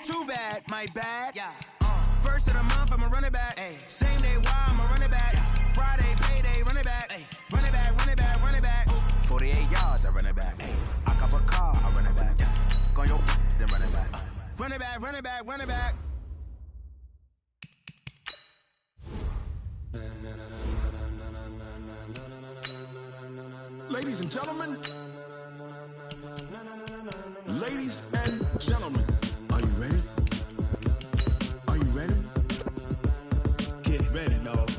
Too bad, my bad. Yeah. First of the month, I'ma run it back. Ay. Same day, why I'ma run it back. Friday, payday, run it back. Ay. Run it back, run it back, run it back. 48 yards, I run it back. Ay. I cop a car, I run it back. Yeah. Go on your then run it back. Run it back, run it back, run it back. Ladies and gentlemen, ladies and gentlemen, are you ready? Are you ready? Get ready, dog.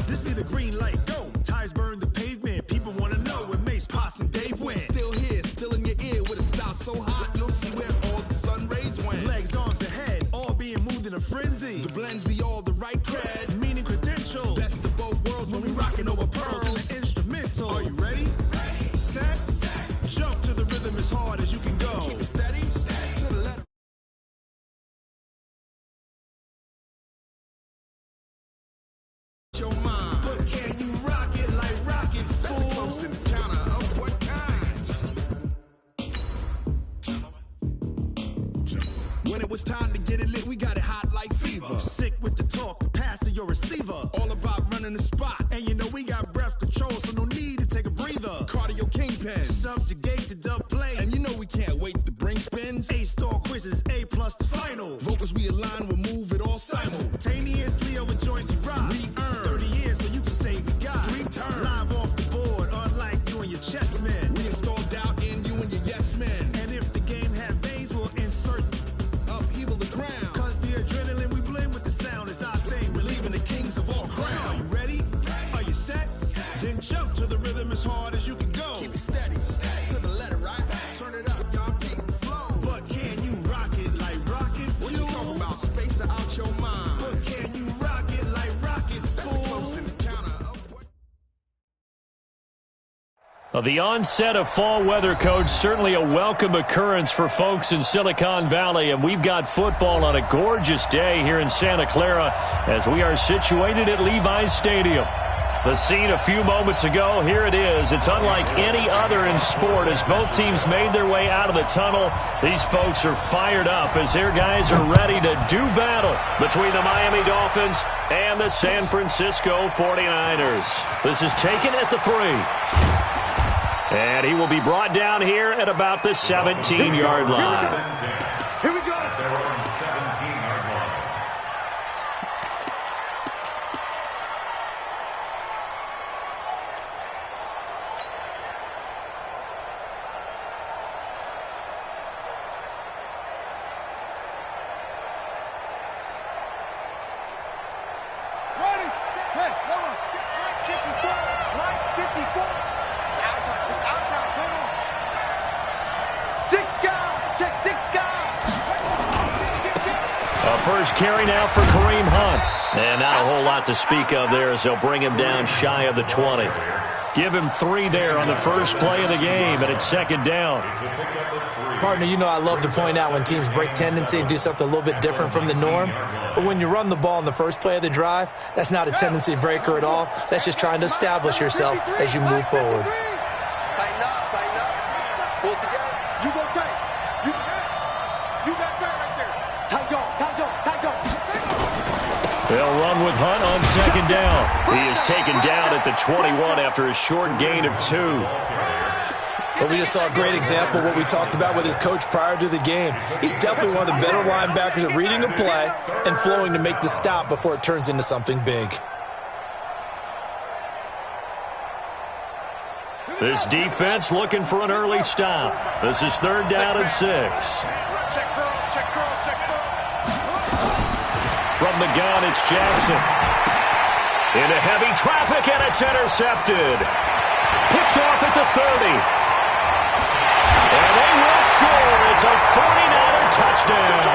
This be the green light, go. Tires burn the pavement. People want to know where Mace, Pops, and Dave went. Still here, still in your ear with a style so hot, you'll see where all the sun rays went. Legs, arms, and head, all being moved in a frenzy. The blends be all the right cred, meaning credentials. Best of both worlds when we rockin' over pearls in the instrumental. Are you ready? Set, jump to the rhythm as hard as you can go. Keep it steady, to the letter. Your mind, but can you rock it like rockets? That's a close encounter of what kind? When it was time to get it lit, we got it hot like fever. Sick with the talk, the pass of your receiver. All about running the spot, and you know we got breath control, so no need to take a breather. Cardio kingpin, subjugate the dub play, and you know we can't wait to bring spins. A-star quizzes, A+ the final. Vocals we align, we'll move it all simultaneously over joints we rock. We earn 30 years, so you can say we got 3 turns. Live off the board, unlike you and your chess men. We install doubt in you and your yes men. And if the game had veins, we'll insert upheaval the ground. Cause the adrenaline we blend with the sound is our thing. We're leaving the kings of all crowns. So are you ready? Are you set? Then jump to the rhythm as hard as you can go. Keep it steady, to the letter, right? Turn it up, y'all keep the flow. But can you rock it like rocket fuel? What you talking about? Space out your mind. But can you rock it like rockets, fool? That's a close encounter of what... The onset of fall weather, Coach, certainly a welcome occurrence for folks in Silicon Valley, and we've got football on a gorgeous day here in Santa Clara as we are situated at Levi's Stadium. The scene a few moments ago, here it is. It's unlike any other in sport as both teams made their way out of the tunnel. These folks are fired up as their guys are ready to do battle between the Miami Dolphins and the San Francisco 49ers. This is taken at the 3. And he will be brought down here at about the 17-yard line. Here we go. They're on 17-yard line. Ready? Hey, hold on. Line 54. It's out time. It's out time. Hold on. 6 guys. Check 6 guys. A first carry now for Kareem Hunt. And not a whole lot to speak of there as they'll bring him down shy of the 20. Give him 3 there on the first play of the game, and it's second down. Partner, you know I love to point out when teams break tendency and do something a little bit different from the norm. But when you run the ball in the first play of the drive, that's not a tendency breaker at all. That's just trying to establish yourself as you move forward. Tighten up, tighten up. Pull it together. You go tight. You got tight right there. Tight go, tight go, tight go. They'll run with Hunt on second down. He is taken down at the 21 after a short gain of 2. But we just saw a great example of what we talked about with his coach prior to the game. He's definitely one of the better linebackers at reading a play and flowing to make the stop before it turns into something big. This defense looking for an early stop. This is 3rd down and 6. Check curls, check curls, check curls. From the gun, it's Jackson. Into heavy traffic, and it's intercepted. Picked off at the 30. And they will score. It's a 49er touchdown.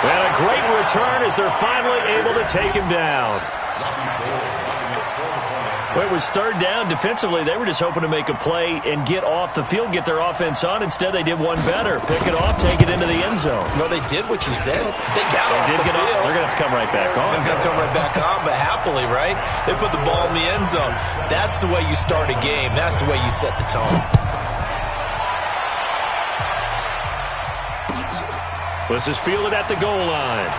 And a great return as they're finally able to take him down. Well, it was third down. Defensively, they were just hoping to make a play and get off the field, get their offense on. Instead, they did one better. Pick it off, take it into the end zone. No, they did what you said. They got off the field. They're going to have to come right back on. They're going to come right back on, but happily, right? They put the ball in the end zone. That's the way you start a game. That's the way you set the tone. This is fielded at the goal line.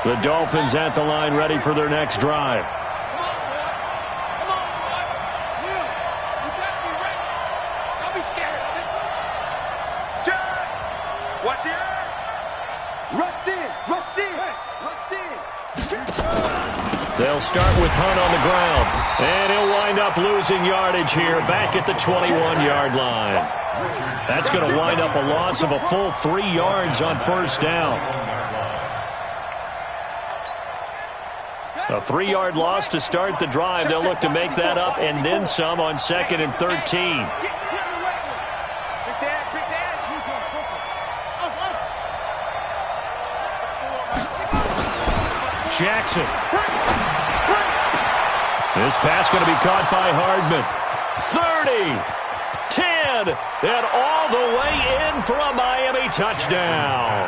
The Dolphins at the line, ready for their next drive. They'll start with Hunt on the ground, and he'll wind up losing yardage here back at the 21-yard line. That's going to wind up a loss of a full 3 yards on first down. A 3-yard loss to start the drive. They'll look to make that up and then some on 2nd and 13. Jackson. This pass going to be caught by Hardman. 30, 10, and all the way in for a Miami touchdown.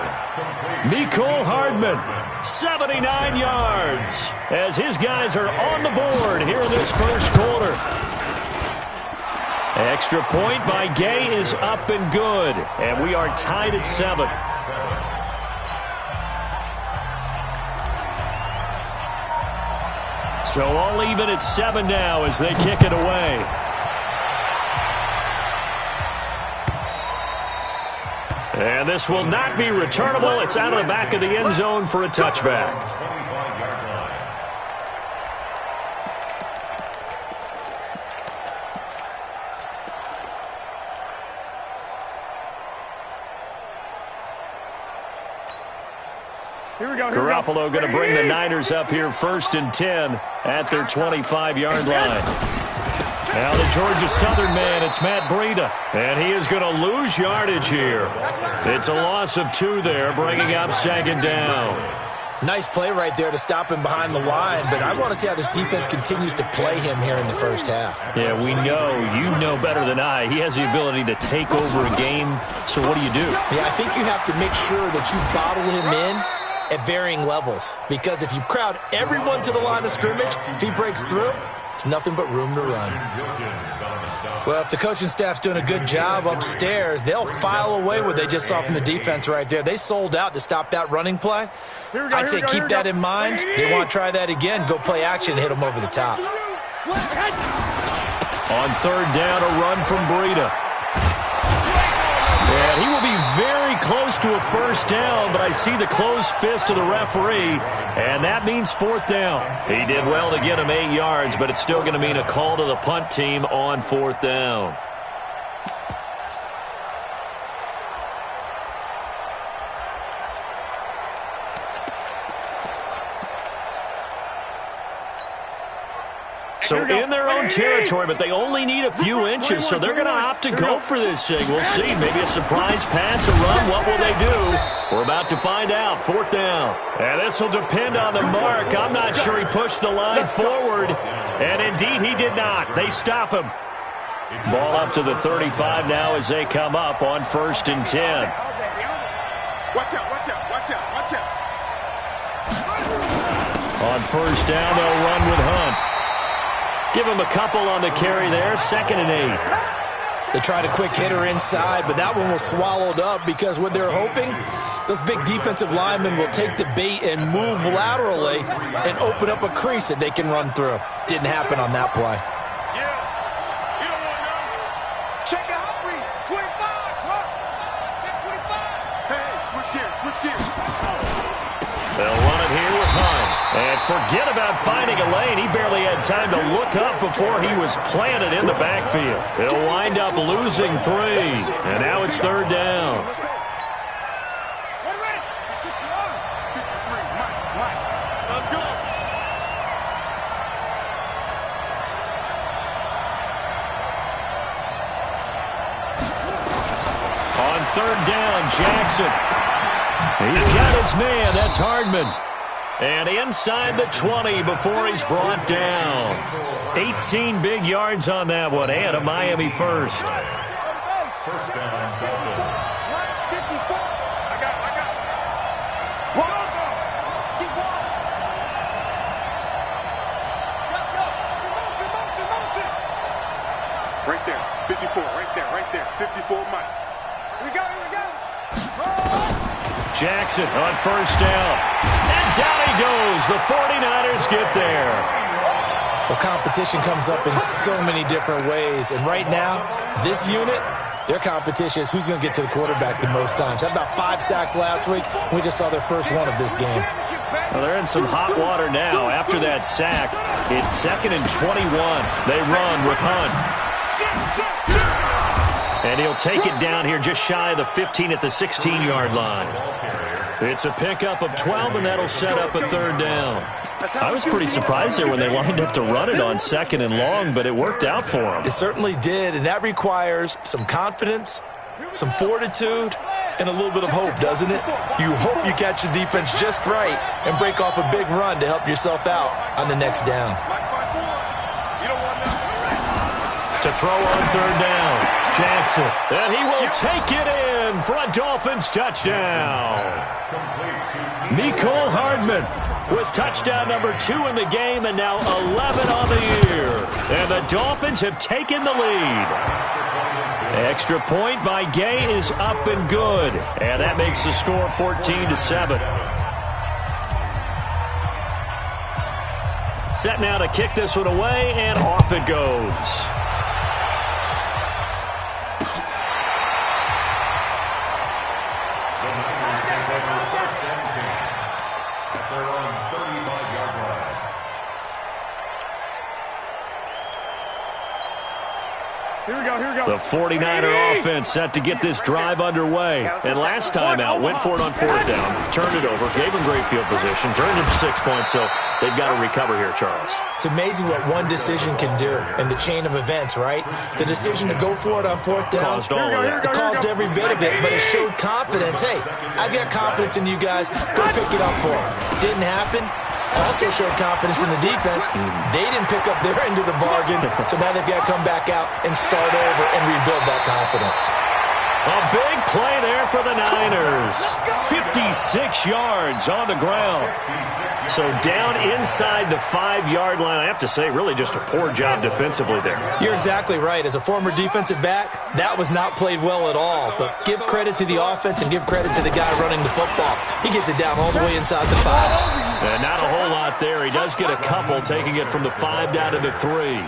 Mecole Hardman, 79 yards, as his guys are on the board here in this first quarter. Extra point by Gay is up and good, and we are tied at 7. So all even at 7 now as they kick it away. And this will not be returnable. It's out of the back of the end zone for a touchback. Garoppolo going to bring the Niners up here 1st and 10 at their 25-yard line. Now the Georgia Southern man, it's Matt Breida, and he is going to lose yardage here. It's a loss of 2 there, bringing up 2nd down. Nice play right there to stop him behind the line, but I want to see how this defense continues to play him here in the first half. Yeah, we know. You know better than I. He has the ability to take over a game, so what do? Yeah, I think you have to make sure that you bottle him in at varying levels, because if you crowd everyone to the line of scrimmage, if he breaks through, it's nothing but room to run. Well, if the coaching staff's doing a good job upstairs, they'll file away what they just saw from the defense right there. They sold out to stop that running play. I'd say keep that in mind. They want to try that again. Go play action, hit them over the top. On 3rd down, a run from Breida. And he will be very close to a first down, but I see the closed fist of the referee, and that means 4th down. He did well to get him 8 yards, but it's still going to mean a call to the punt team on 4th down. So in their own territory, but they only need a few inches, so they're going to opt to go for this thing. We'll see. Maybe a surprise pass, a run. What will they do? We're about to find out. 4th down. And this will depend on the mark. I'm not sure he pushed the line forward. And indeed, he did not. They stop him. Ball up to the 35 now as they come up on 1st and 10. Watch out, watch out, watch out, watch out. On 1st down, they'll run with Hunt. Give him a couple on the carry there. 2nd and 8. They tried a quick hitter inside, but that one was swallowed up because what they're hoping, those big defensive linemen will take the bait and move laterally and open up a crease that they can run through. Didn't happen on that play. Check the hot read. 25. Check 25. Hey, switch gears, switch gears. They'll run it here with Hunt. And forget about finding a lane. He barely had time to look up before he was planted in the backfield. They'll wind up losing 3. And now it's 3rd down. Let's go. third down. Jackson. He's got his man. That's Hardman. And inside the 20 before he's brought down. 18 big yards on that one. And a Miami first. First down, Dolphins. Right there, 54, right there, 54 Mike. Here we go. Jackson on first down. And down he goes. The 49ers get there. Well, competition comes up in so many different ways. And right now, this unit, their competition is who's going to get to the quarterback the most times. Had about 5 sacks last week. We just saw their first one of this game. Well, they're in some hot water now. After that sack, it's 2nd and 21. They run with Hunt. And he'll take it down here just shy of the 15 at the 16-yard line. It's a pickup of 12, and that'll set up a third down. I was pretty surprised there when they lined up to run it on 2nd and long, but it worked out for them. It certainly did, and that requires some confidence, some fortitude, and a little bit of hope, doesn't it? You hope you catch the defense just right and break off a big run to help yourself out on the next down. To throw on third down, Jackson. And he will take it in for a Dolphins touchdown. Mecole Hardman with touchdown number 2 in the game and now 11 on the year. And the Dolphins have taken the lead. Extra point by Gay is up and good. And that makes the score 14-7. Set now to kick this one away, and off it goes. The 49er offense set to get this drive underway. And last time out, went for it on 4th down, turned it over, gave them great field position, turned it to 6 points, so they've got to recover here, Charles. It's amazing what one decision can do in the chain of events, right? The decision to go for it on 4th down, Caused all of that. it caused every bit of it, but it showed confidence. Hey, I've got confidence in you guys. Go pick it up for them. Didn't happen. Also showed confidence in the defense. They didn't pick up their end of the bargain, so now they've got to come back out and start over and rebuild that confidence. A big play there for the Niners. 56 yards on the ground. So down inside the 5-yard line. I have to say, really just a poor job defensively there. You're exactly right. As a former defensive back, that was not played well at all. But give credit to the offense and give credit to the guy running the football. He gets it down all the way inside the 5. And not a whole lot there. He does get a couple, taking it from the 5 down to the 3.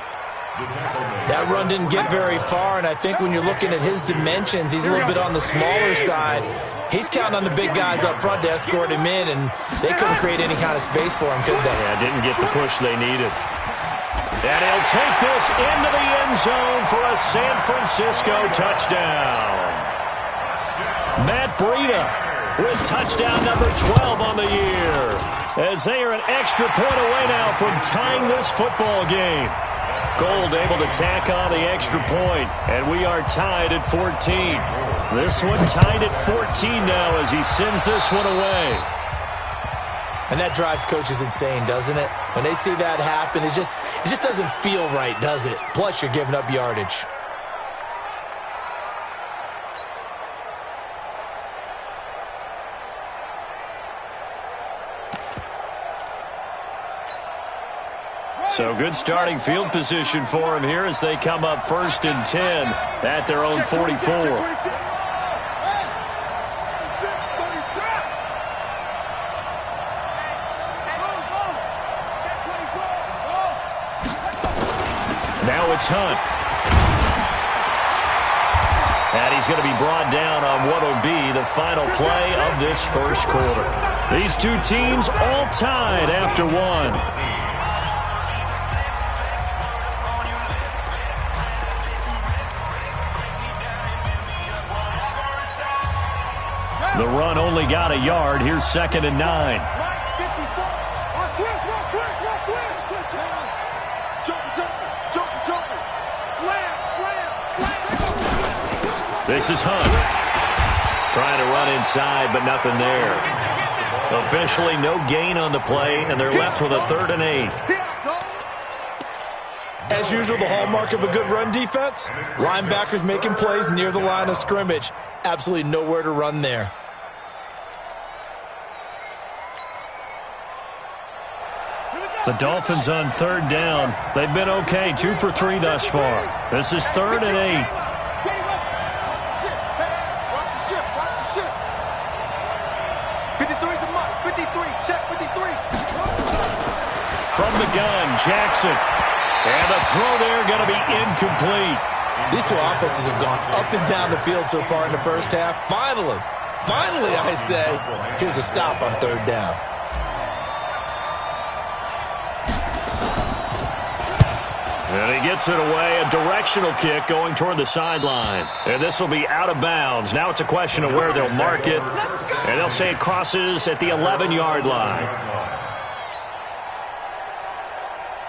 That run didn't get very far, and I think when you're looking at his dimensions, he's a little bit on the smaller side. He's counting on the big guys up front to escort him in, and they couldn't create any kind of space for him, could they? Yeah, didn't get the push they needed. And he'll take this into the end zone for a San Francisco touchdown. Matt Breida with touchdown number 12 on the year, as they are an extra point away now from tying this football game. Gold able to tack on the extra point, and we are tied at 14. This one tied at 14 now as he sends this one away. And that drives coaches insane, doesn't it? When they see that happen, it just doesn't feel right, does it? Plus, you're giving up yardage. So good starting field position for him here as they come up 1st and 10 at their own 44. Now it's Hunt. And he's going to be brought down on what will be the final play of this first quarter. These two teams all tied after one. The run only got a yard. Here's 2nd and 9. This is Hunt. Trying to run inside, but nothing there. Officially no gain on the play, and they're left with a 3rd and 8. As usual, the hallmark of a good run defense, linebackers making plays near the line of scrimmage. Absolutely nowhere to run there. The Dolphins on 3rd down. They've been okay, 2 for 3 thus far. This is 3rd and 8. From the gun, Jackson. And the throw there going to be incomplete. These two offenses have gone up and down the field so far in the first half. Finally, I say, here's a stop on 3rd down. And he gets it away, a directional kick going toward the sideline. And this will be out of bounds. Now it's a question of where they'll mark it. And they'll say it crosses at the 11-yard line.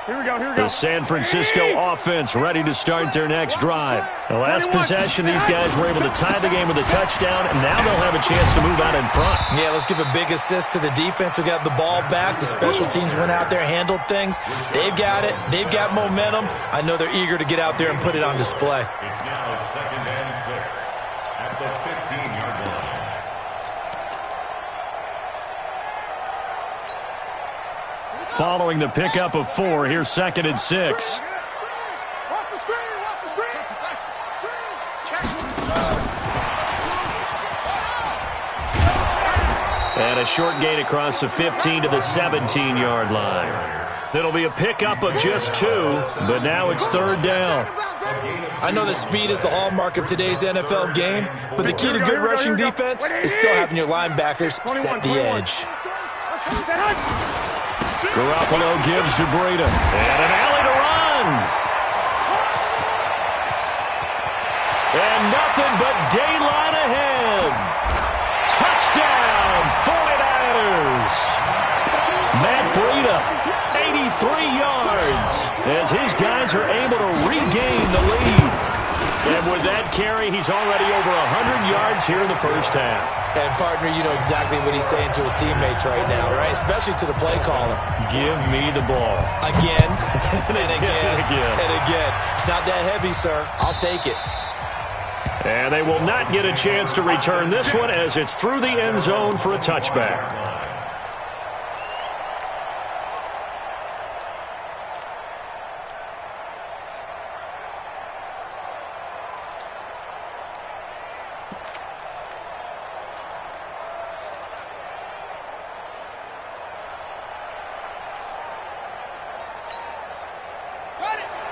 Here we go. The San Francisco offense ready to start their next drive. The last possession, these guys were able to tie the game with a touchdown, and now they'll have a chance to move out in front. Yeah, let's give a big assist to the defense who got the ball back. The special teams went out there, handled things. They've got it. They've got momentum. I know they're eager to get out there and put it on display. It's now 2nd and 6 at the 15-yard line. Following the pickup of 4, here's 2nd and 6. Watch the screen. Watch the screen. And a short gain across the 15 to the 17-yard line. It'll be a pickup of just 2, but now it's 3rd down. I know that speed is the hallmark of today's NFL game, but the key to good rushing defense is still having your linebackers set the edge. Garoppolo gives to Breida. And an alley to run. And nothing but daylight ahead. Touchdown, 49ers. Matt Breida, 83 yards, as his guys are able to regain the lead. And with that carry, he's already over 100 yards here in the first half. And, partner, you know exactly what he's saying to his teammates right now, right? Especially to the play caller. Give me the ball. Again, and again, again. and again. It's not that heavy, sir. I'll take it. And they will not get a chance to return this one as it's through the end zone for a touchback.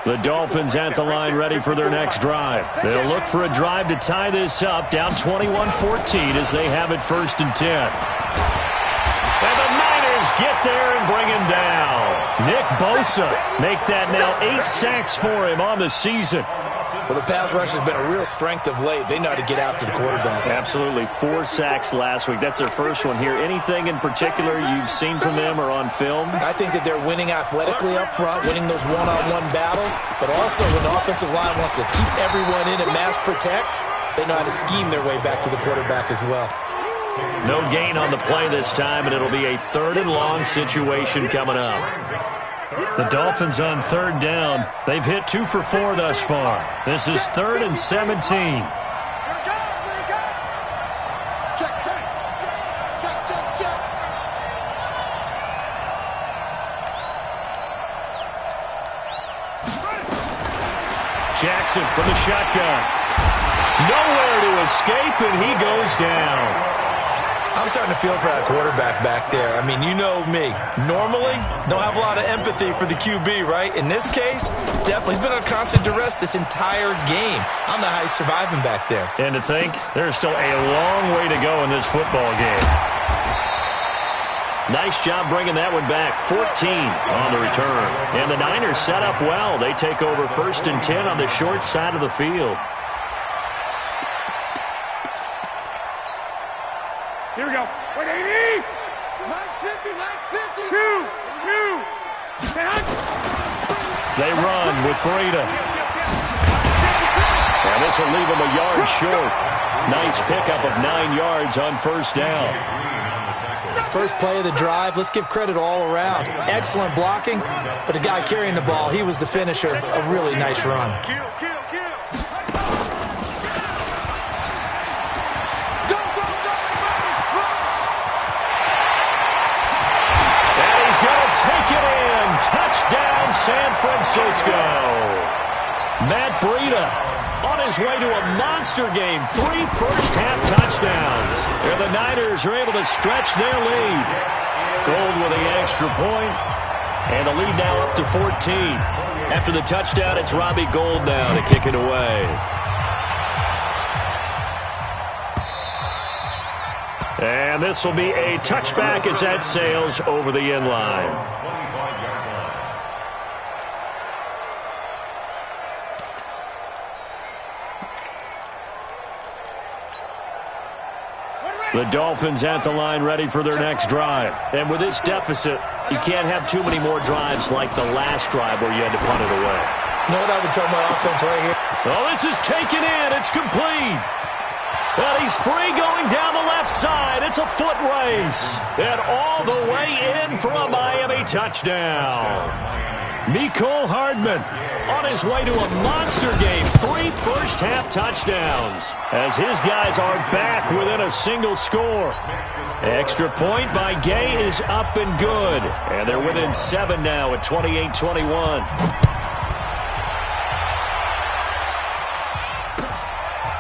The Dolphins at the line ready for their next drive. They'll look for a drive to tie this up, down 21-14 as they have it 1st and 10. And the Niners get there and bring him down. Nick Bosa make that now 8 sacks for him on the season. Well, the pass rush has been a real strength of late. They know how to get after the quarterback. Absolutely. 4 sacks last week. That's their first one here. Anything in particular you've seen from them or on film? I think that they're winning athletically up front, winning those one-on-one battles, but also when the offensive line wants to keep everyone in and mass protect, they know how to scheme their way back to the quarterback as well. No gain on the play this time, and it'll be a 3rd and long situation coming up. The Dolphins on 3rd down. They've hit 2 for 4 thus far. This is 3rd and 17. Check. Jackson from the shotgun. Nowhere to escape, and he goes down. I'm starting to feel for that quarterback back there. I mean, you know me. Normally, don't have a lot of empathy for the QB, right? In this case, definitely. He's been under constant duress this entire game. I don't know how he's surviving back there. And to think, there's still a long way to go in this football game. Nice job bringing that one back. 14 on the return. And the Niners set up well. They take over 1st and 10 on the short side of the field. Here we go. 180. 950. 2. They run with Breida. And this will leave him a yard short. Nice pickup of 9 yards on first down. First play of the drive, let's give credit all around. Excellent blocking, but the guy carrying the ball, he was the finisher. A really nice run. Kill. And he's going to take it in. Touchdown, San Francisco. Matt Breida on his way to a monster game. 3 first-half touchdowns. And the Niners are able to stretch their lead. Gold with the extra point. And the lead now up to 14. After the touchdown, it's Robbie Gould now to kick it away. And this will be a touchback as that sails over the end line. The Dolphins at the line ready for their next drive. And with this deficit, you can't have too many more drives like the last drive where you had to punt it away. You know what I would tell my offense right here? Oh, this is taken in. It's complete. And he's free going down the left side. It's a foot race. And all the way in for a Miami touchdown. Mecole Hardman on his way to a monster game. 3 first-half touchdowns as his guys are back within a single score. Extra point by Gay is up and good. And they're within 7 now at 28-21.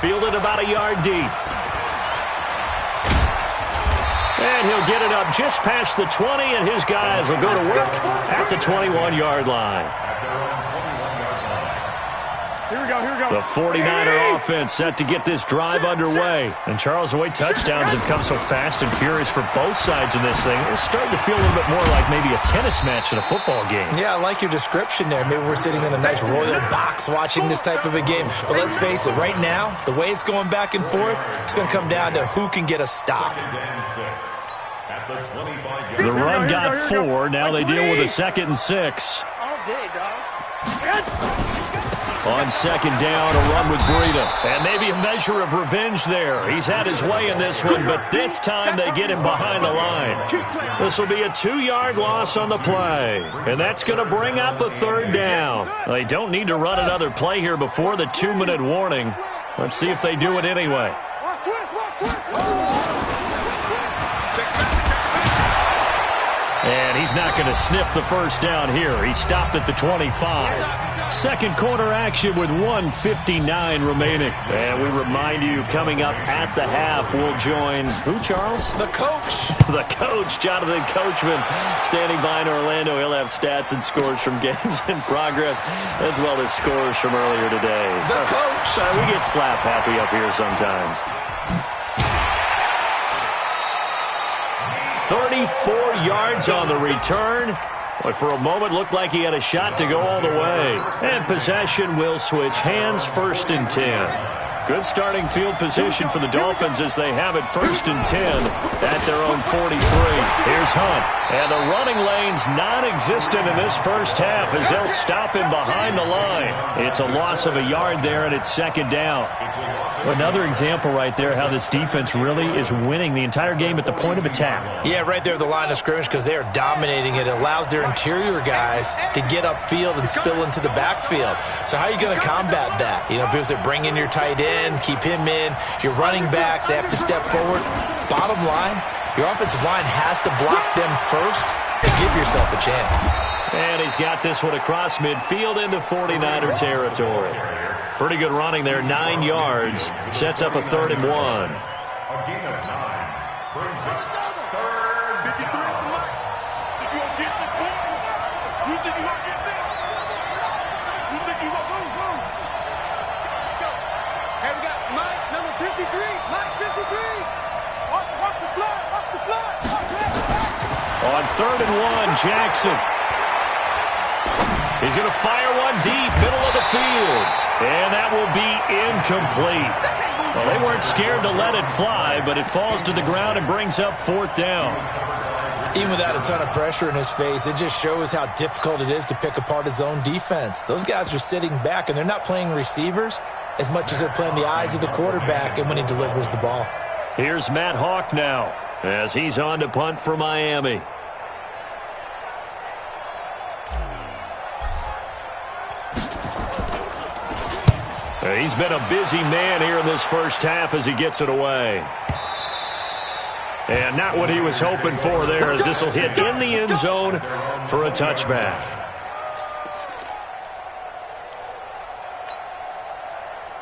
Fielded about a yard deep. And he'll get it up just past the 20, and his guys will go to work at the 21-yard line. Here we go. The 49er offense set to get this drive underway. And Charles, the way touchdowns have come so fast and furious for both sides in this thing, it's starting to feel a little bit more like maybe a tennis match in a football game. Yeah, I like your description there. Maybe we're sitting in a nice royal box watching this type of a game. But let's face it, right now, the way it's going back and forth, it's going to come down to who can get a stop. The run got 4. Now they deal with a 2nd and 6. All day, dog. On 2nd down, a run with Breida. And maybe a measure of revenge there. He's had his way in this one, but this time they get him behind the line. This will be a 2-yard loss on the play. And that's going to bring up a 3rd down. They don't need to run another play here before the 2-minute warning. Let's see if they do it anyway. And he's not going to sniff the first down here. He stopped at the 25. Second quarter action with 1:59 remaining. And we remind you, coming up at the half, we'll join who, Charles? The coach. The coach, Jonathan Coachman, standing by in Orlando. He'll have stats and scores from games in progress, as well as scores from earlier today. The coach. We get slap happy up here sometimes. 34 yards on the return. But for a moment, looked like he had a shot to go all the way. And possession will switch hands, 1st and 10. Good starting field position for the Dolphins as they have it 1st and 10 at their own 43. Here's Hunt. And the running lane's non-existent in this first half as they'll stop him behind the line. It's a loss of a yard there, and it's 2nd down. Another example right there how this defense really is winning the entire game at the point of attack. Yeah, right there at the line of scrimmage because they are dominating it. It allows their interior guys to get upfield and spill into the backfield. So how are you going to combat that? You know, because they bring in your tight end, keep him in. Your running backs, they have to step forward. Bottom line, your offensive line has to block them first to give yourself a chance. And he's got this one across midfield into 49er territory. Pretty good running there, 9 yards. Sets up a 3rd and 1. A gain of 9 brings up 3rd. 53 at the mark. If you don't get this point, you think you won't get this? You think you won't move? Let's go. Hey, we got Mike, number 53. Mike, 53. Watch the flood. Watch the flood. On 3rd and 1, Jackson. He's going to fire one deep, middle of the field. And that will be incomplete. Well, they weren't scared to let it fly, but it falls to the ground and brings up 4th down. Even without a ton of pressure in his face, it just shows how difficult it is to pick apart his own defense. Those guys are sitting back, and they're not playing receivers. as much as they're playing the eyes of the quarterback and when he delivers the ball. Here's Matt Hawk now as he's on to punt for Miami. He's been a busy man here in this first half as he gets it away. And not what he was hoping for there, as this will hit in the end zone for a touchback.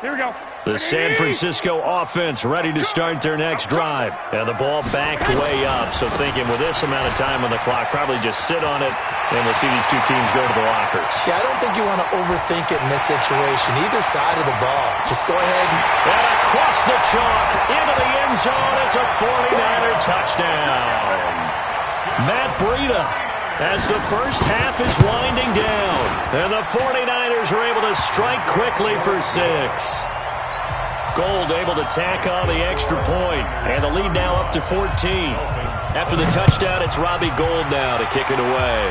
Here we go. The San Francisco offense ready to start their next drive. And the ball backed way up, so thinking with this amount of time on the clock, probably just sit on it, and we'll see these two teams go to the lockers. Yeah, I don't think you want to overthink it in this situation. Either side of the ball. Just go ahead and across the chalk, into the end zone. It's a 49er touchdown. Matt Breida, as the first half is winding down. And the 49ers are able to strike quickly for 6. Gold able to tack on the extra point. And the lead now up to 14. After the touchdown, it's Robbie Gould now to kick it away.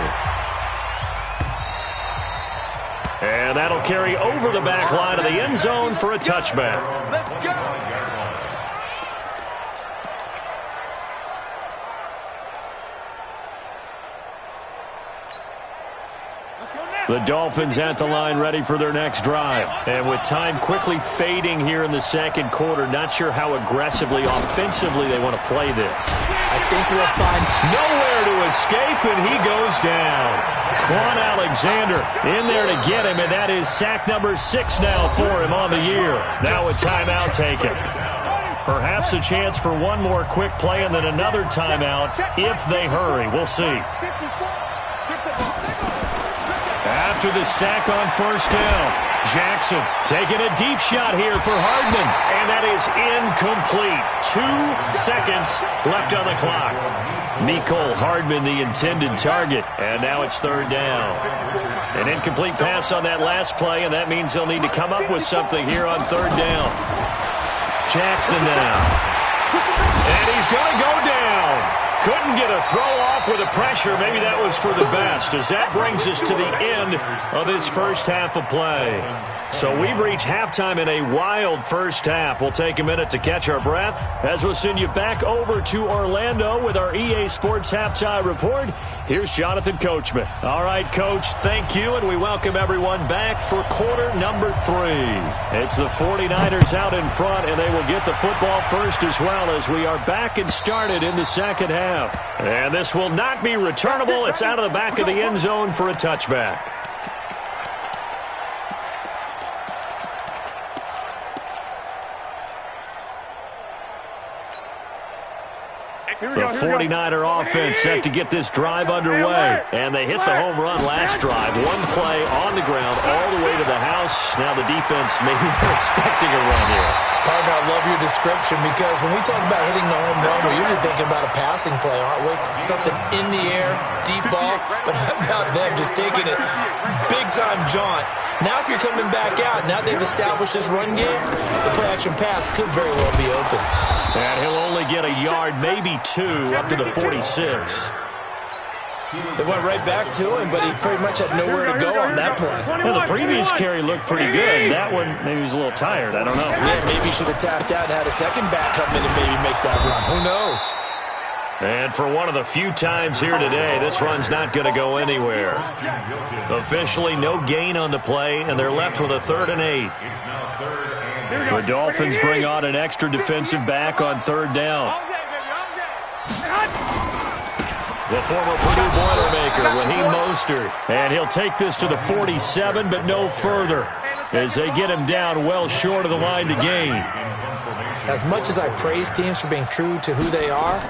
And that'll carry over the back line of the end zone for a touchback. Let's go. The Dolphins at the line ready for their next drive. And with time quickly fading here in the second quarter, not sure how aggressively, offensively they want to play this. I think we'll find nowhere to escape, and he goes down. Quan Alexander in there to get him, and that is sack number 6 now for him on the year. Now a timeout taken. Perhaps a chance for one more quick play and then another timeout if they hurry. We'll see. After the sack on first down, Jackson taking a deep shot here for Hardman, and that is incomplete. 2 seconds left on the clock. Mecole Hardman, the intended target, and now it's third down. An incomplete pass on that last play, and that means they'll need to come up with something here on third down. Jackson now, and he's going to go down. Couldn't get a throw off with the pressure. Maybe that was for the best, as that brings us to the end of this first half of play. So we've reached halftime in a wild first half. We'll take a minute to catch our breath as we'll send you back over to Orlando with our EA Sports Halftime Report. Here's Jonathan Coachman. All right, Coach, thank you, and we welcome everyone back for quarter number 3. It's the 49ers out in front, and they will get the football first as well as we are back and started in the second half. And this will not be returnable. It's out of the back of the end zone for a touchback. The 49er offense set to get this drive underway. And they hit the home run last drive. One play on the ground all the way to the house. Now the defense maybe they're expecting a run here. Partner, I love your description, because when we talk about hitting the home run, we're usually thinking about a passing play, aren't we? Something in the air, deep ball. But how about them just taking it big-time jaunt? Now if you're coming back out, now they've established this run game, the play-action pass could very well be open. And he'll only get a yard, maybe 2, up to the 46. They went right back to him, but he pretty much had nowhere to go on that play. Well, the previous carry looked pretty good. That one, maybe he was a little tired. I don't know. Yeah, maybe he should have tapped out and had a second back come in and maybe make that run. Who knows? And for one of the few times here today, this run's not going to go anywhere. Officially, no gain on the play, and they're left with a 3rd and 8. The Dolphins bring on an extra defensive back on 3rd down. The former Purdue Boilermaker, Raheem Mostert. And he'll take this to the 47, but no further, as they get him down well short of the line to gain. As much as I praise teams for being true to who they are,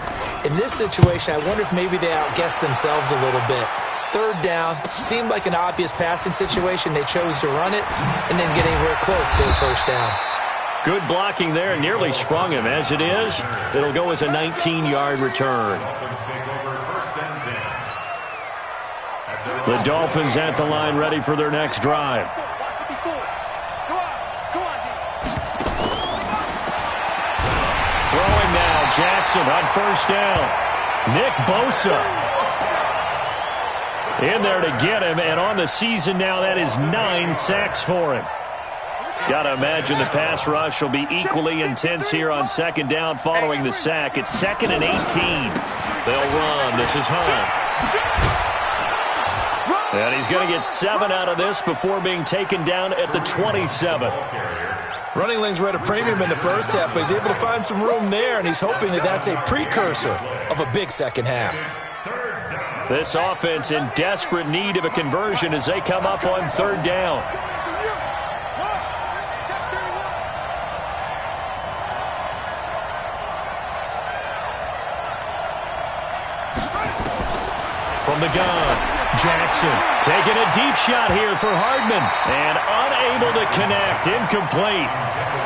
in this situation, I wonder if maybe they outguessed themselves a little bit. 3rd down, seemed like an obvious passing situation. They chose to run it and didn't get anywhere close to a 1st down. Good blocking there, nearly sprung him. As it is, it'll go as a 19-yard return. The Dolphins at the line ready for their next drive. Throwing now, Jackson on 1st down. Nick Bosa in there to get him, and on the season now, that is 9 sacks for him. Got to imagine the pass rush will be equally intense here on second down following the sack. It's 2nd and 18. They'll run. This is Hunt. And he's going to get 7 out of this before being taken down at the 27. Running lanes were at a premium in the first half, but he's able to find some room there, and he's hoping that that's a precursor of a big second half. This offense in desperate need of a conversion as they come up on 3rd down. From the gun, Jackson taking a deep shot here for Hardman, and unable to connect, incomplete.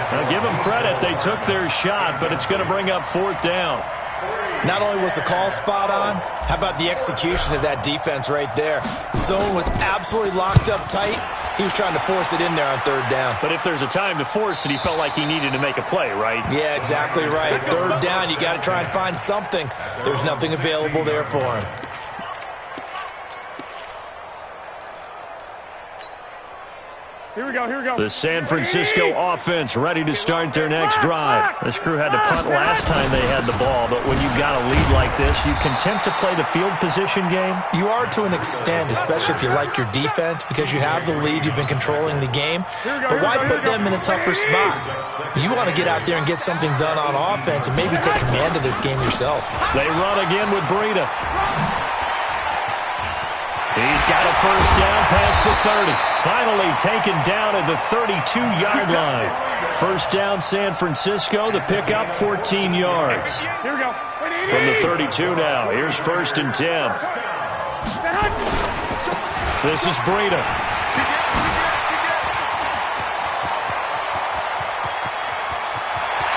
Now give them credit, they took their shot, but it's going to bring up 4th down. Not only was the call spot on, how about the execution of that defense right there? The zone was absolutely locked up tight. He was trying to force it in there on 3rd down. But if there's a time to force it, he felt like he needed to make a play, right? Yeah, exactly right. 3rd down, you got to try and find something. There's nothing available there for him. Here we go, here we go. The San Francisco offense ready to start their next drive. This crew had to punt last time they had the ball, but when you've got a lead like this, you content to play the field position game? You are to an extent, especially if you like your defense, because you have the lead, you've been controlling the game. But why put them in a tougher spot? You want to get out there and get something done on offense and maybe take command of this game yourself. They run again with Breida. He's got a 1st down past the 30. Finally taken down at the 32-yard line. 1st down San Francisco. The pickup 14 yards. Here we go. From the 32 now. Here's 1st and 10. This is Breida.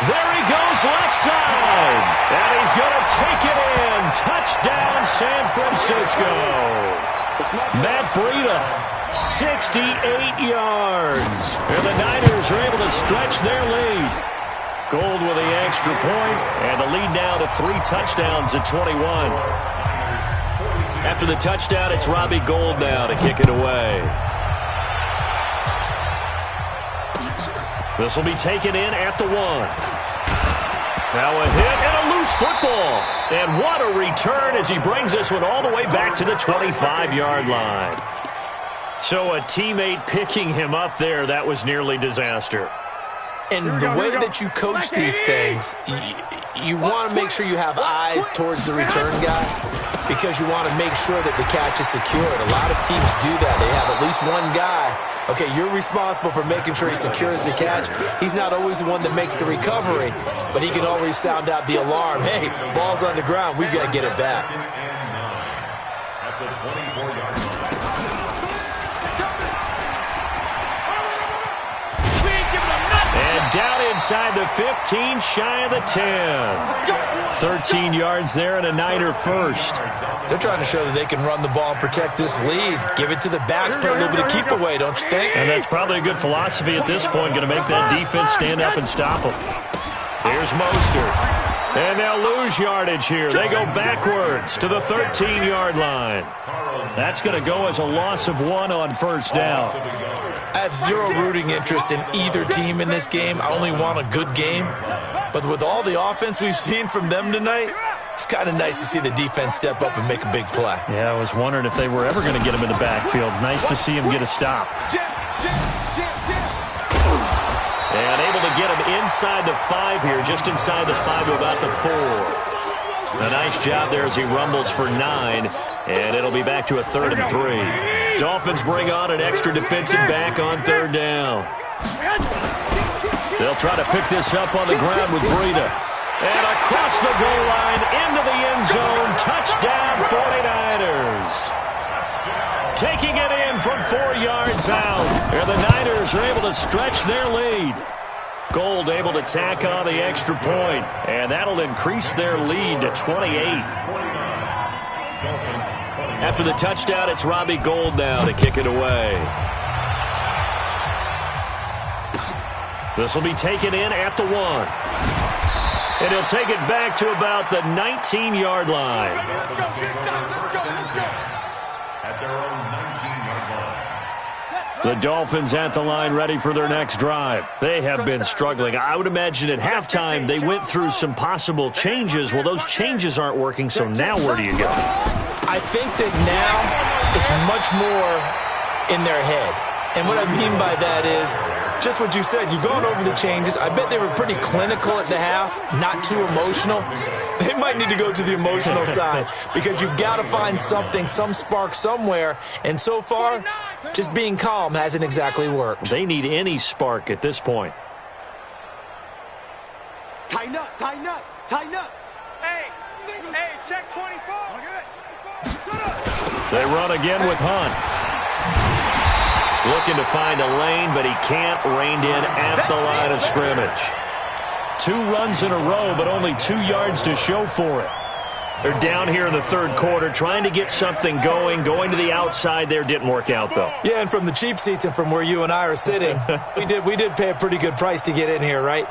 There he goes left side. And he's going to take it in. Touchdown San Francisco. Matt Breida, 68 yards. And the Niners are able to stretch their lead. Gold with the extra point, and the lead now to 3 touchdowns at 21. After the touchdown, it's Robbie Gould now to kick it away. This will be taken in at the 1. Now a hit and a loose football. And what a return as he brings this one all the way back to the 25-yard line. So a teammate picking him up there, that was nearly disaster. And the way that you coach these things, you want to make sure you have eyes towards the return guy because you want to make sure that the catch is secured. A lot of teams do that. They have at least one guy. Okay, you're responsible for making sure he secures the catch. He's not always the one that makes the recovery, but he can always sound out the alarm. Hey, ball's on the ground. We've got to get it back. At the 24-yard line. And down inside the 15, shy of the 10. 13 yards there and a Niner 1st. They're trying to show that they can run the ball and protect this lead. Give it to the backs, play a little bit of keep away, don't you think? And that's probably a good philosophy at this point, going to make that defense stand up and stop them. Here's Mostert. And they'll lose yardage here. They go backwards to the 13-yard line. That's going to go as a loss of 1 on 1st down. I have zero rooting interest in either team in this game. I only want a good game. But with all the offense we've seen from them tonight, it's kind of nice to see the defense step up and make a big play. Yeah, I was wondering if they were ever going to get him in the backfield. Nice to see him get a stop. And able to get him inside the 5 here, just inside the 5 to about the 4. A nice job there as he rumbles for 9. And it'll be back to a 3rd and 3. Dolphins bring on an extra defensive back on 3rd down. They'll try to pick this up on the ground with Breida. And across the goal line, into the end zone, touchdown 49ers. Taking it in from 4 yards out. And the Niners are able to stretch their lead. Gould able to tack on the extra point. And that'll increase their lead to 28. After the touchdown, it's Robbie Gould now to kick it away. This will be taken in at the 1. And he'll take it back to about the 19-yard line. At their own 19-yard line. The Dolphins at the line ready for their next drive. They have been struggling. I would imagine at halftime they went through some possible changes. Well, those changes aren't working, so now where do you go? I think that now it's much more in their head. And what I mean by that is just what you said. You've gone over the changes. I bet they were pretty clinical at the half, not too emotional. They might need to go to the emotional side because you've got to find something, some spark somewhere. And so far, just being calm hasn't exactly worked. They need any spark at this point. Tighten up, tighten up, tighten up. Hey, check 24. They run again with Hunt. Looking to find a lane, but he can't rein in at the line of scrimmage. 2 runs in a row, but only 2 yards to show for it. They're down here in the third quarter, trying to get something going to the outside there. Didn't work out, though. Yeah, and from the cheap seats and from where you and I are sitting, we did pay a pretty good price to get in here, right?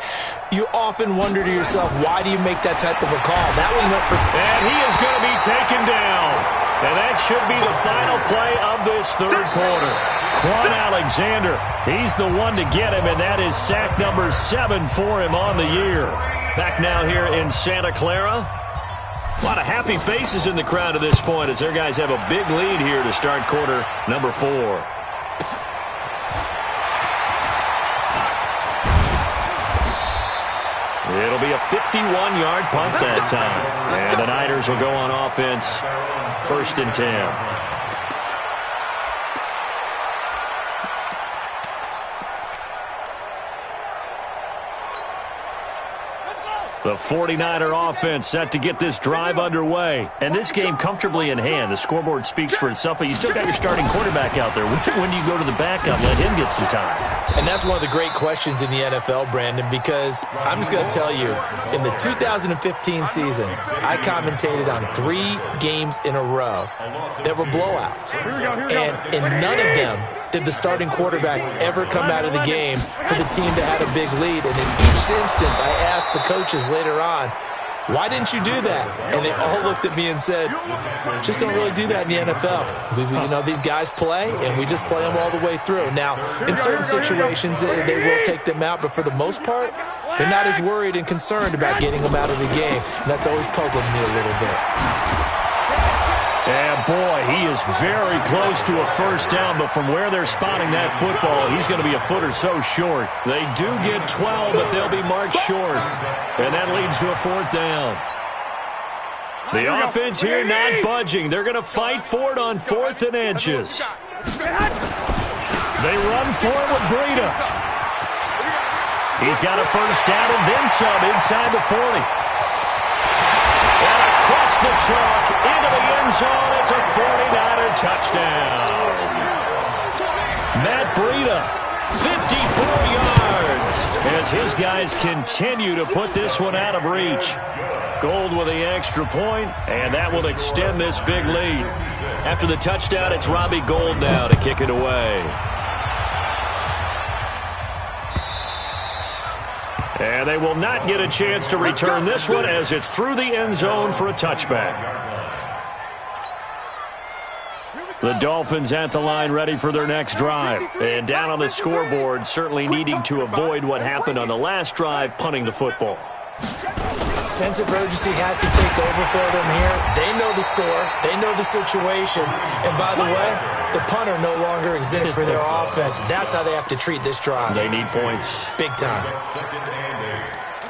You often wonder to yourself, why do you make that type of a call? That one went for... And he is going to be taken down. And that should be the final play of this third quarter. Quan Alexander, he's the one to get him, and that is sack number 7 for him on the year. Back now here in Santa Clara. A lot of happy faces in the crowd at this point as their guys have a big lead here to start quarter number 4. It'll be a 51-yard punt that time. And the Niners will go on offense, 1st and 10. The 49er offense set to get this drive underway. And this game comfortably in hand. The scoreboard speaks for itself, but you still got your starting quarterback out there. When do you go to the backup, let him get some time? And that's one of the great questions in the NFL, Brandon, because I'm just going to tell you, in the 2015 season, I commentated on 3 games in a row that were blowouts. And in none of them did the starting quarterback ever come out of the game for the team that had a big lead. And in each instance, I asked the coaches later on, why didn't you do that? And they all looked at me and said, just don't really do that in the NFL. These guys play, and we just play them all the way through. Now, in certain situations, they will take them out, but for the most part, they're not as worried and concerned about getting them out of the game. And that's always puzzled me a little bit. And boy, he is very close to a first down, but from where they're spotting that football, he's going to be a foot or so short. They do get 12, but they'll be marked short. And that leads to a 4th down. The offense here not budging. They're going to fight for it on 4th and inches. They run for it with Breida. He's got a first down and then some inside the 40. Across the chalk, into the end zone, it's a 49er touchdown. Matt Breida, 54 yards, as his guys continue to put this one out of reach. Gold with the extra point, and that will extend this big lead. After the touchdown, it's Robbie Gould now to kick it away. And they will not get a chance to return this one as it's through the end zone for a touchback. The Dolphins at the line ready for their next drive. And down on the scoreboard, certainly needing to avoid what happened on the last drive, punting the football. Sense of urgency has to take over for them here. They know the score. They know the situation. And by the way, the punter no longer exists for their offense. That's how they have to treat this drive. They need points. Big time.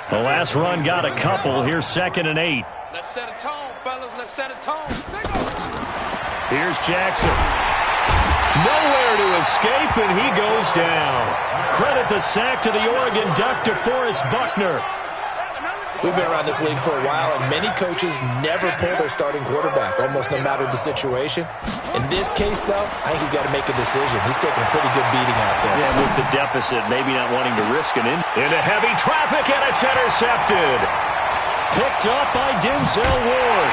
The last run got a couple. Here's 2nd and 8. Let's set a tone, fellas. Let's set a tone. Here's Jackson. Nowhere to escape, and he goes down. Credit the sack to the Oregon Duck, DeForest Buckner. We've been around this league for a while, and many coaches never pull their starting quarterback, almost no matter the situation. In this case, though, I think he's got to make a decision. He's taking a pretty good beating out there. Yeah, with the deficit, maybe not wanting to risk it into heavy traffic, and it's intercepted. Picked up by Denzel Ward.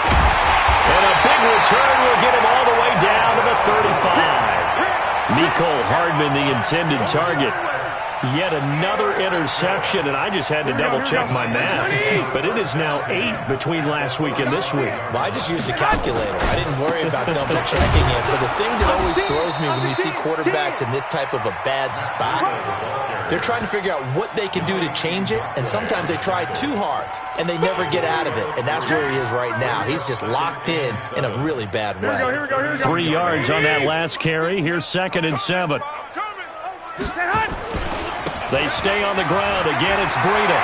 And a big return will get him all the way down to the 35. Mecole Hardman, the intended target. Yet another interception, and I just had to double-check my math. But it is now 8 between last week and this week. Well, I just used a calculator. I didn't worry about double-checking it. But the thing that always throws me when you see quarterbacks in this type of a bad spot, they're trying to figure out what they can do to change it, and sometimes they try too hard, and they never get out of it. And that's where he is right now. He's just locked in a really bad way. 3 yards on that last carry. Here's 2nd and 7. They stay on the ground. Again, it's Breida.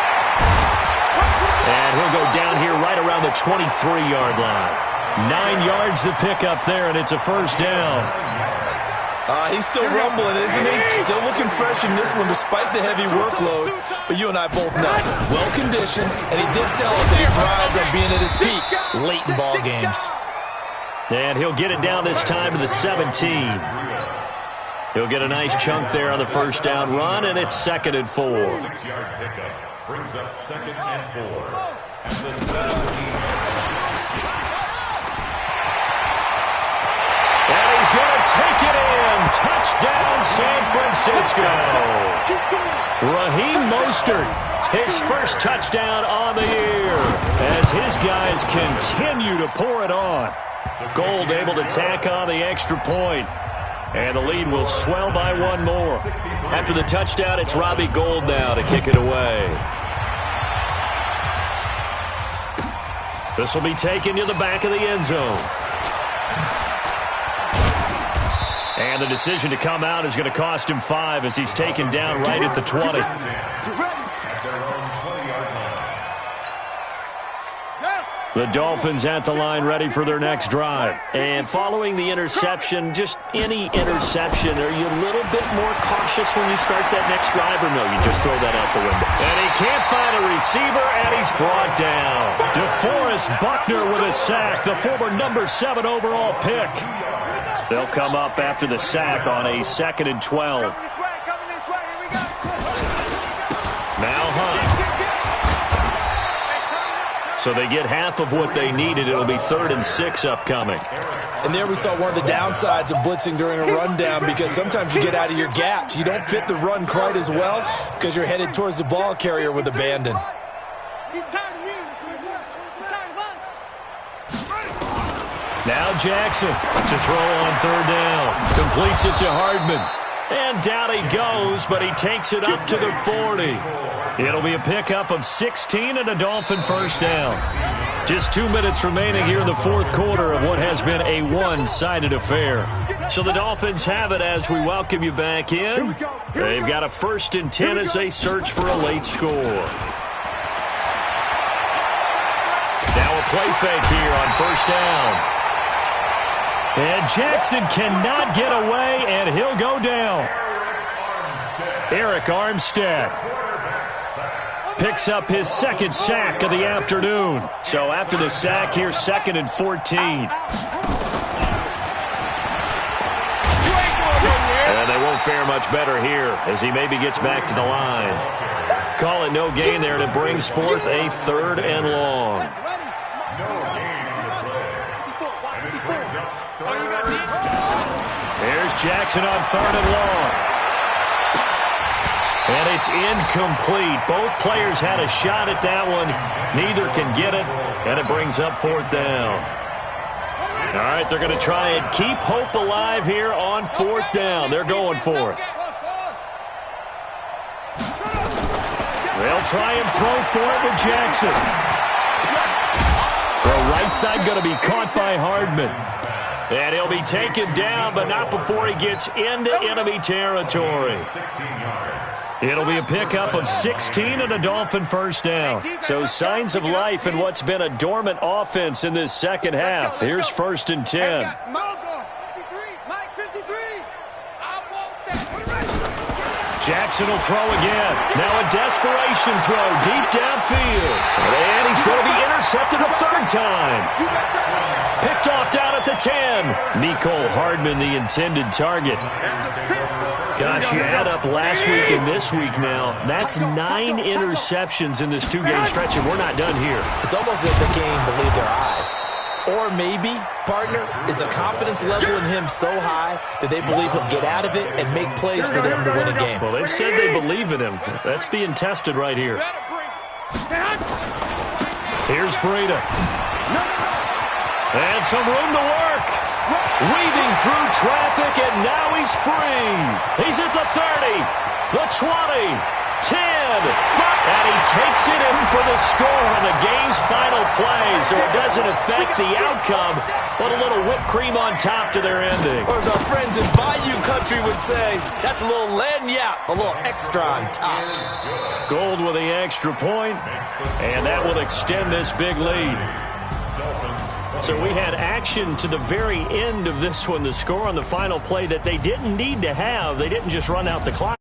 And he'll go down here right around the 23-yard line. 9 yards to pick up there, and it's a first down. He's still rumbling, isn't he? Still looking fresh in this one despite the heavy workload. But you and I both know, well-conditioned, and he did tell us that he thrives on being at his peak late in ball games. And he'll get it down this time to the 17. He'll get a nice chunk there on the first down run, and it's 2nd and 4. 6-yard pickup brings up 2nd and 4 at the 17. And he's going to take it in. Touchdown, San Francisco. Raheem Mostert, his first touchdown on the year, as his guys continue to pour it on. Gold able to tack on the extra point. And the lead will swell by 1 more. After the touchdown, it's Robbie Gould now to kick it away. This will be taken to the back of the end zone. And the decision to come out is going to cost him 5 as he's taken down right at the 20. The Dolphins at the line ready for their next drive. And following the interception, just any interception, are you a little bit more cautious when you start that next drive, or no, you just throw that out the window? And he can't find a receiver, and he's brought down. DeForest Buckner with a sack, the former number 7 overall pick. They'll come up after the sack on a 2nd and 12. Now Hunt. So they get half of what they needed. It'll be 3rd and 6 upcoming. And there we saw one of the downsides of blitzing during a rundown, because sometimes you get out of your gaps. You don't fit the run quite as well because you're headed towards the ball carrier with abandon. Now Jackson to throw on 3rd down. Completes it to Hardman. And down he goes, but he takes it up to the 40. It'll be a pickup of 16 and a Dolphin first down. Just 2 minutes remaining here in the 4th quarter of what has been a one-sided affair. So the Dolphins have it as we welcome you back in. They've got a 1st and 10 as they search for a late score. Now a play fake here on 1st down. And Jackson cannot get away, and he'll go down. Eric Armstead picks up his 2nd sack of the afternoon. So after the sack, here's 2nd and 14. And they won't fare much better here as he maybe gets back to the line. Call it no gain there, and it brings forth a 3rd and long. Here's Jackson on 3rd and long. And it's incomplete. Both players had a shot at that one. Neither can get it, and it brings up 4th down. All right, they're going to try and keep hope alive here on 4th down. They're going for it. They'll try and throw for it with Jackson. Throw right side going to be caught by Hardman. And he'll be taken down, but not before he gets into enemy territory. It'll be a pickup of 16 and a Dolphin first down. So signs of life in what's been a dormant offense in this second half. Here's 1st and 10. Jackson will throw again. Now a desperation throw deep downfield. And he's going to be intercepted a 3rd time. Picked off down at the 10. Mecole Hardman, the intended target. Gosh, you add up last week and this week now. That's 9 interceptions in this 2-game stretch, and we're not done here. It's almost as if they can't even believe their eyes. Or maybe, partner, is the confidence level in him so high that they believe he'll get out of it and make plays for them to win a game? Well, they've said they believe in him. That's being tested right here. Here's Breida. And some room to work. Weaving through traffic, and now he's free. He's at the 30, the 20, 10, 5, and he takes it in for the score on the game's final play, so it doesn't affect the outcome, but a little whipped cream on top to their ending. Or as our friends in Bayou Country would say, that's a little lagniappe, a little extra on top. Gold with the extra point, and that will extend this big lead. So we had action to the very end of this one, the score on the final play that they didn't need to have. They didn't just run out the clock.